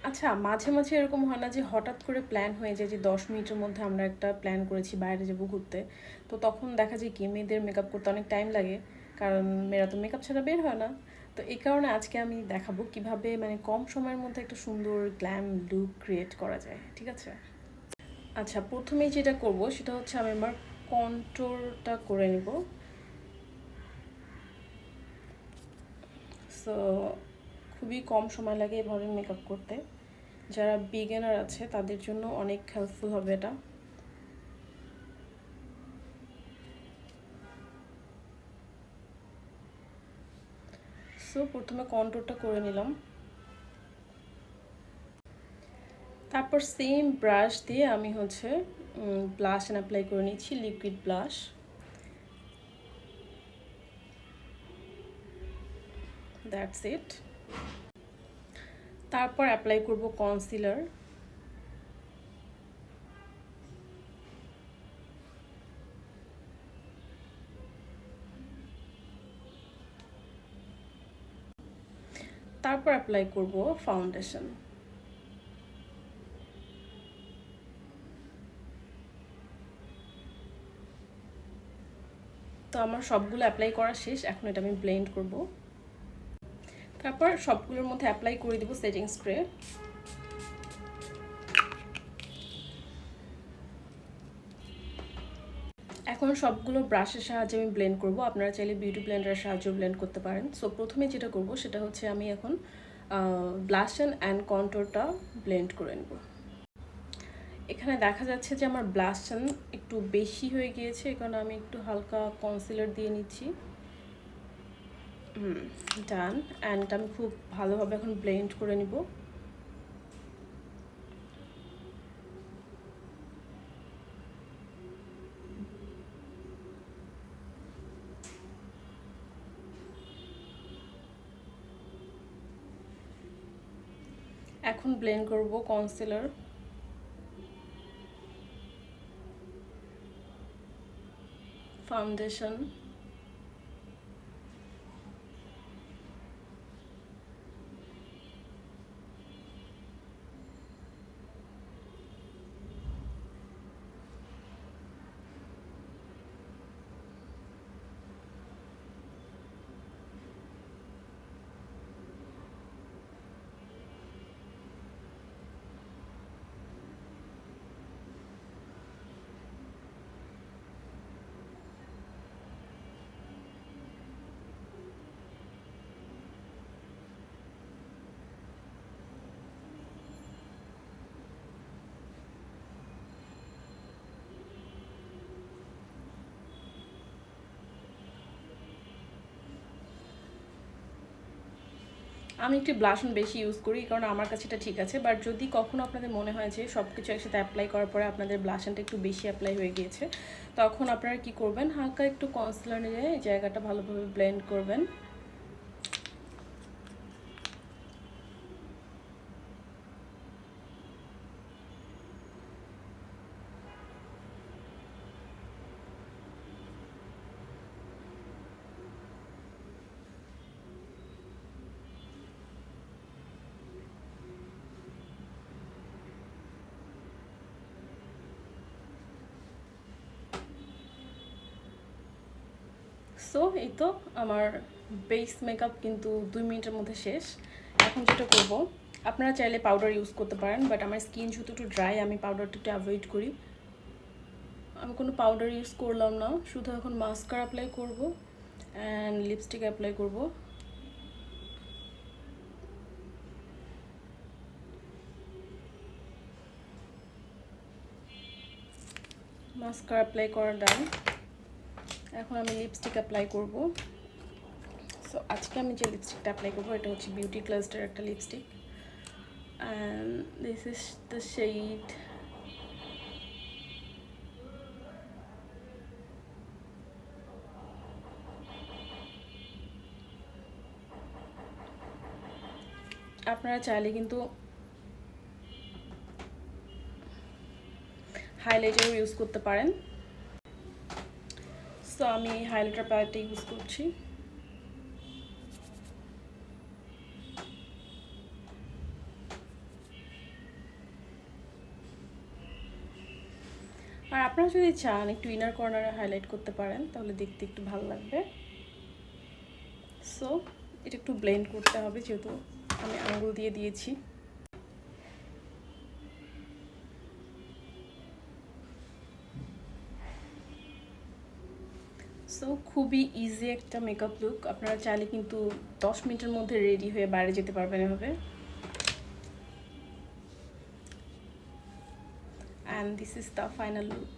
আচ্ছা, মাঝে মাঝে এরকম হয় না যে হঠাৎ করে প্ল্যান হয়ে যায় যে 10 মিনিটের মধ্যে আমরা একটা প্ল্যান করেছি বাইরে যাবো ঘুরতে, তো তখন দেখা যায় কি মেয়েদের মেকআপ করতে অনেক টাইম লাগে, কারণ মেয়েরা তো মেকআপ ছাড়া বের হয় না। তো এই কারণে আজকে আমি দেখাবো কিভাবে মানে কম সময়ের মধ্যে একটা সুন্দর গ্ল্যাম লুক ক্রিয়েট করা যায়, ঠিক আছে? আচ্ছা, প্রথমেই যেটা করব সেটা হচ্ছে আমি আমার কন্ট্রোলটা করে নিব। সো খুবই কম সময় লাগে এভাবে মেকআপ করতে। যারা বিগিনার আছে তাদের জন্য অনেক হেল্পফুল হবে এটা। সো প্রথমে কন্ট্রোলটা করে নিলাম, তারপর সেম ব্রাশ দিয়ে আমি হচ্ছে ব্লাশ অ্যাপ্লাই করে নিচ্ছি, লিকুইড ব্লাশ। That's it. তারপর অ্যাপ্লাই করব কনসিলার। তারপর অ্যাপ্লাই করব ফাউন্ডেশন। তো আমার সবগুলো অ্যাপ্লাই করা শেষ, এখন এটা আমি ব্লেন্ড করব। তারপর সবগুলোর মধ্যে অ্যাপ্লাই করে দেব সেটিং স্প্রে। এখন সবগুলো ব্রাশের সাহায্যে আমি ব্লেন্ড করব, আপনারা চাইলে বিউটি ব্লেন্ডারের সাহায্যে ব্লেন্ড করতে পারেন। সো প্রথমে যেটা করব সেটা হচ্ছে আমি এখন ব্লাশ অ্যান্ড কন্ট্রোলটা ব্লেন্ড করে নেব। এখানে দেখা যাচ্ছে যে আমার ব্লাশন একটু বেশি হয়ে গিয়েছে, এখানে আমি একটু হালকা কনসিলার দিয়ে নিচ্ছি। ডান। অ্যান্ড আমি খুব ভালোভাবে এখন ব্লেন্ড করে নিব। এখন ব্লেন্ড করব কনসিলার, ফাউন্ডেশন, আমি একটি ব্লাশন বেশি ইউজ করি কারণ আমার কাছে এটা ঠিক আছে। বাট যদি কখনো আপনাদের মনে হয় যে সব কিছু একসাথে অ্যাপ্লাই করার পরে আপনাদের ব্লাশনটা একটু বেশি অ্যাপ্লাই হয়ে গিয়েছে, তখন আপনারা কি করবেন, হালকা একটু কনসিলার নিয়ে এই জায়গাটা ভালোভাবে ব্লেন্ড করবেন। সো এই তো আমার বেস মেকআপ কিন্তু 2 মিনিটের মধ্যে শেষ। এখন যেটা করব, আপনারা চাইলে পাউডার ইউজ করতে পারেন, বাট আমার স্কিন যেহেতু একটু ড্রাই, আমি পাউডারটা একটু অ্যাভয়েড করি। আমি কোনো পাউডার ইউজ করলাম না, শুধু এখন মাস্কারা অ্যাপ্লাই করব অ্যান্ড লিপস্টিক অ্যাপ্লাই করব। মাস্কারা অ্যাপ্লাই করা ডান। এখন আমি লিপস্টিক অ্যাপ্লাই করব। সো আজকে আমি যে লিপস্টিকটা অ্যাপ্লাই করবো এটা হচ্ছে বিউটি ক্লাস্টার একটা lipstick, and this is the shade আপনারা চাইলে কিন্তু হাইলাইটারও ইউজ করতে পারেন। সো আমি হাইলাইটার প্যালেটটা ইউজ করছি। আর আপনারা যদি চান একটু ইনার কর্নারে হাইলাইট করতে পারেন, তাহলে দেখতে একটু ভালো লাগবে। সো এটা একটু ব্লেন্ড করতে হবে, যেহেতু আমি আঙ্গুল দিয়ে দিয়েছি। সো খুবই ইজি একটা মেকআপ লুক। আপনারা চাইলে কিন্তু 10 মিনিটের মধ্যে রেডি হয়ে বাইরে যেতে পারবেন এভাবে। And this is the final look.